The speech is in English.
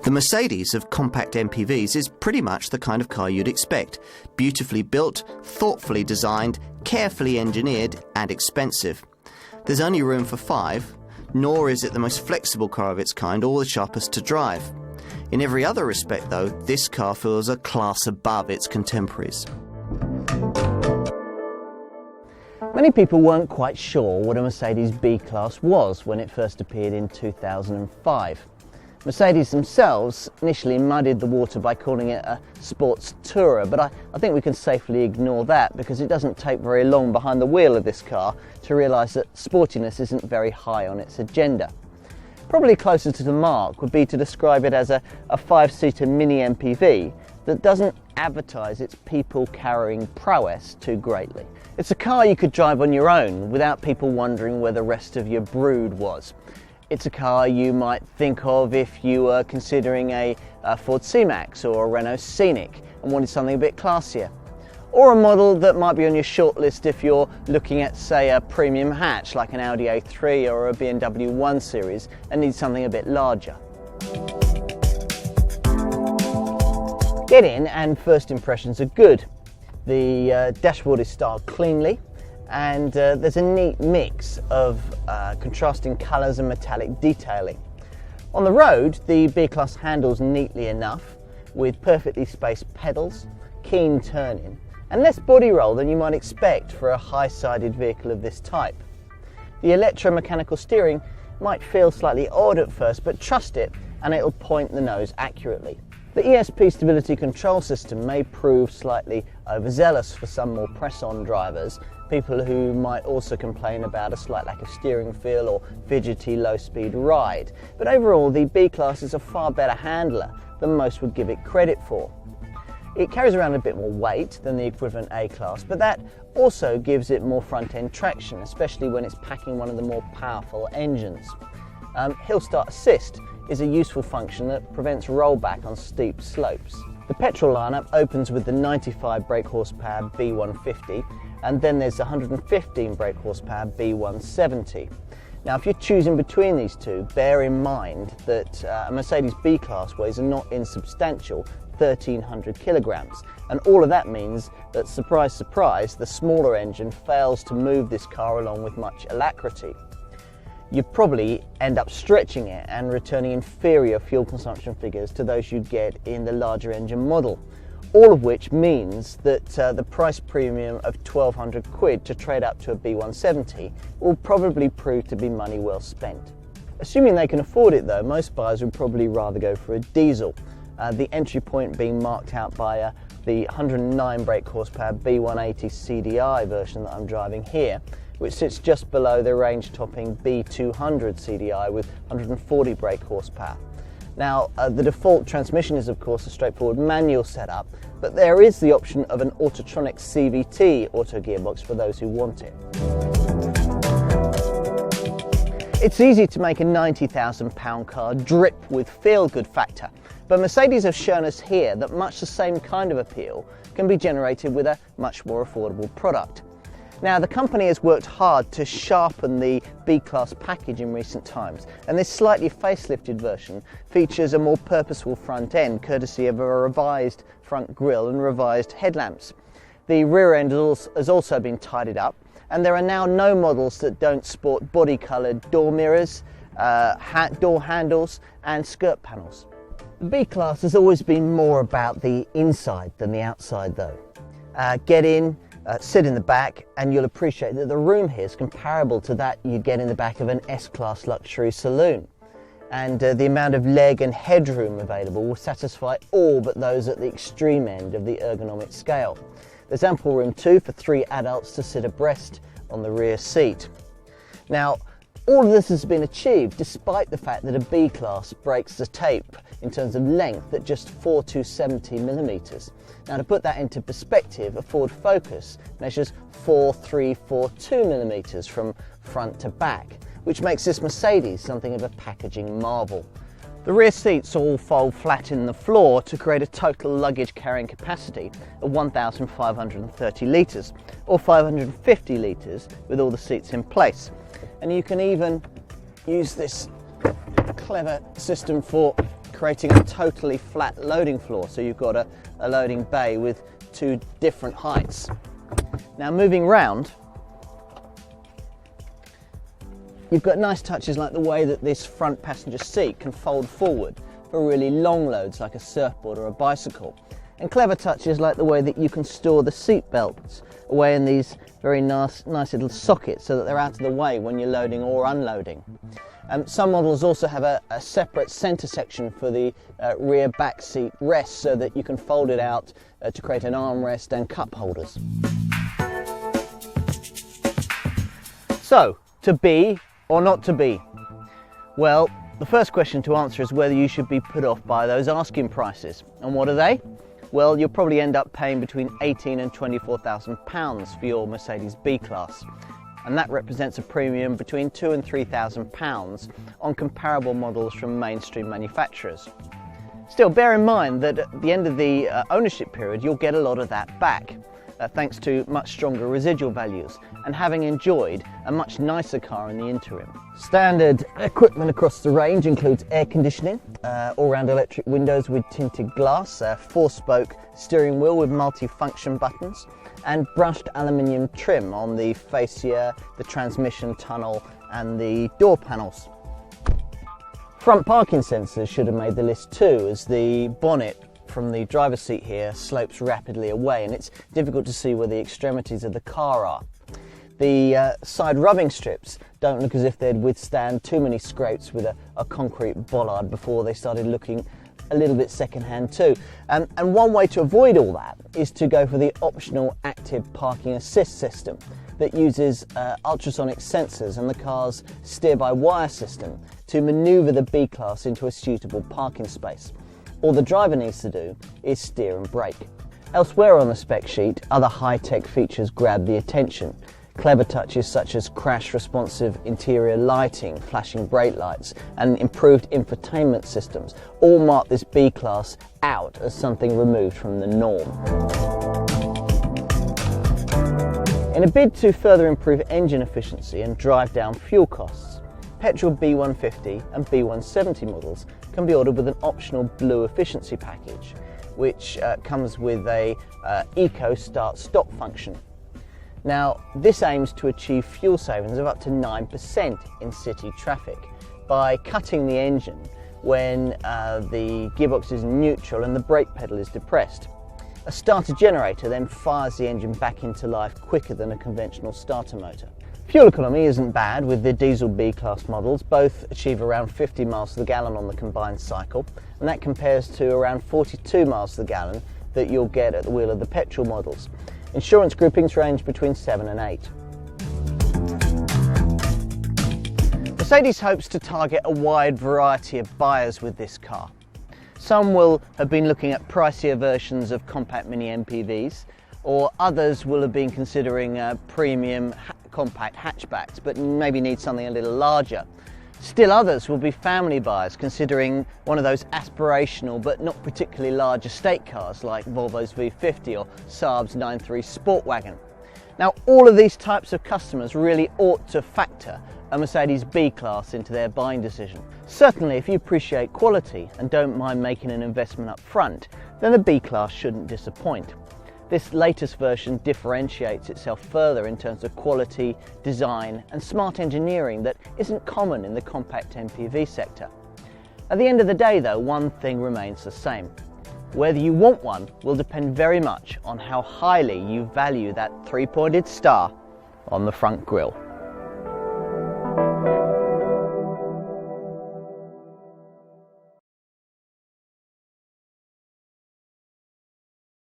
The Mercedes of compact MPVs is pretty much the kind of car you'd expect. Beautifully built, thoughtfully designed, carefully engineered and expensive. There's only room for 5, nor is it the most flexible car of its kind or the sharpest to drive. In every other respect though, this car feels a class above its contemporaries. Many people weren't quite sure what a Mercedes B-Class was when it first appeared in 2005. Mercedes themselves initially muddied the water by calling it a sports tourer, but I think we can safely ignore that because it doesn't take very long behind the wheel of this car to realise that sportiness isn't very high on its agenda. Probably closer to the mark would be to describe it as a 5-seater mini MPV that doesn't advertise its people-carrying prowess too greatly. It's a car you could drive on your own without people wondering where the rest of your brood was. It's a car you might think of if you were considering a Ford C-Max or a Renault Scenic and wanted something a bit classier. Or a model that might be on your shortlist if you're looking at, say, a premium hatch like an Audi A3 or a BMW 1 Series and need something a bit larger. Get in and first impressions are good. The dashboard is styled cleanly and there's a neat mix of contrasting colours and metallic detailing. On the road, the B-Class handles neatly enough with perfectly spaced pedals, keen turning and less body roll than you might expect for a high-sided vehicle of this type. The electromechanical steering might feel slightly odd at first, but trust it and it'll point the nose accurately. The ESP stability control system may prove slightly overzealous for some more press-on drivers, people who might also complain about a slight lack of steering feel or fidgety low-speed ride. But overall, the B-Class is a far better handler than most would give it credit for. It carries around a bit more weight than the equivalent A-Class, but that also gives it more front-end traction, especially when it's packing one of the more powerful engines. Hill Start Assist is a useful function that prevents rollback on steep slopes. The petrol lineup opens with the 95 brake horsepower B150, and then there's the 115 brake horsepower B170. Now, if you're choosing between these two, bear in mind that a Mercedes B-Class weighs a not insubstantial 1,300 kilograms, and all of that means that, surprise, surprise, the smaller engine fails to move this car along with much alacrity. You probably end up stretching it and returning inferior fuel consumption figures to those you get in the larger engine model. All of which means that the price premium of 1,200 quid to trade up to a B170 will probably prove to be money well spent. Assuming they can afford it though, most buyers would probably rather go for a diesel, the entry point being marked out by the 109 brake horsepower B180 CDI version that I'm driving here, which sits just below the range-topping B200 CDI with 140 brake horsepower. Now, the default transmission is of course a straightforward manual setup, but there is the option of an Autotronic CVT auto gearbox for those who want it. It's easy to make a £90,000 car drip with feel-good factor, but Mercedes have shown us here that much the same kind of appeal can be generated with a much more affordable product. Now, the company has worked hard to sharpen the B-Class package in recent times, and this slightly facelifted version features a more purposeful front end, courtesy of a revised front grille and revised headlamps. The rear end has also been tidied up, and there are now no models that don't sport body-coloured door mirrors, door handles and skirt panels. The B-Class has always been more about the inside than the outside though. Get in, sit in the back, and you'll appreciate that the room here is comparable to that you get in the back of an S-Class luxury saloon. And the amount of leg and headroom available will satisfy all but those at the extreme end of the ergonomic scale. There's ample room too for 3 adults to sit abreast on the rear seat. Now, all of this has been achieved despite the fact that a B-Class breaks the tape in terms of length at just 4,270mm. Now, to put that into perspective, a Ford Focus measures 4,342mm from front to back, which makes this Mercedes something of a packaging marvel. The rear seats all fold flat in the floor to create a total luggage carrying capacity of 1,530 litres, or 550 litres with all the seats in place. And you can even use this clever system for creating a totally flat loading floor. So you've got a loading bay with two different heights. Now moving round, you've got nice touches like the way that this front passenger seat can fold forward for really long loads like a surfboard or a bicycle. And clever touches like the way that you can store the seat belts away in these very nice little sockets so that they're out of the way when you're loading or unloading. Some models also have a separate centre section for the rear back seat rest so that you can fold it out to create an armrest and cup holders. So, to be or not to be? Well, the first question to answer is whether you should be put off by those asking prices. And what are they? Well, you'll probably end up paying between £18,000 and £24,000 for your Mercedes B-Class. And that represents a premium between £2,000 and £3,000 on comparable models from mainstream manufacturers. Still, bear in mind that at the end of the ownership period, you'll get a lot of that back, thanks to much stronger residual values and having enjoyed a much nicer car in the interim. Standard equipment across the range includes air conditioning, all-round electric windows with tinted glass, a 4-spoke steering wheel with multi-function buttons, and brushed aluminium trim on the fascia, the transmission tunnel and the door panels. Front parking sensors should have made the list too, as the bonnet from the driver's seat here slopes rapidly away and it's difficult to see where the extremities of the car are. The side rubbing strips don't look as if they'd withstand too many scrapes with a concrete bollard before they started looking a little bit second-hand too. And one way to avoid all that is to go for the optional active parking assist system that uses ultrasonic sensors and the car's steer-by-wire system to manoeuvre the B-Class into a suitable parking space. All the driver needs to do is steer and brake. Elsewhere on the spec sheet, other high-tech features grab the attention. Clever touches such as crash-responsive interior lighting, flashing brake lights, and improved infotainment systems all mark this B-Class out as something removed from the norm. In a bid to further improve engine efficiency and drive down fuel costs, petrol B150 and B170 models can be ordered with an optional blue efficiency package, which comes with a eco start-stop function. Now, this aims to achieve fuel savings of up to 9% in city traffic by cutting the engine when the gearbox is neutral and the brake pedal is depressed. A starter generator then fires the engine back into life quicker than a conventional starter motor. Fuel economy isn't bad with the diesel B-Class models. Both achieve around 50 miles to the gallon on the combined cycle, and that compares to around 42 miles to the gallon that you'll get at the wheel of the petrol models. Insurance groupings range between 7 and 8. Mercedes hopes to target a wide variety of buyers with this car. Some will have been looking at pricier versions of compact mini MPVs, or others will have been considering premium compact hatchbacks, but maybe need something a little larger. Still others will be family buyers considering one of those aspirational but not particularly large estate cars like Volvo's V50 or Saab's 9.3 Sportwagon. Now, all of these types of customers really ought to factor a Mercedes B-Class into their buying decision. Certainly, if you appreciate quality and don't mind making an investment up front, then the B-Class shouldn't disappoint. This latest version differentiates itself further in terms of quality, design and smart engineering that isn't common in the compact MPV sector. At the end of the day though, one thing remains the same. Whether you want one will depend very much on how highly you value that 3-pointed star on the front grille.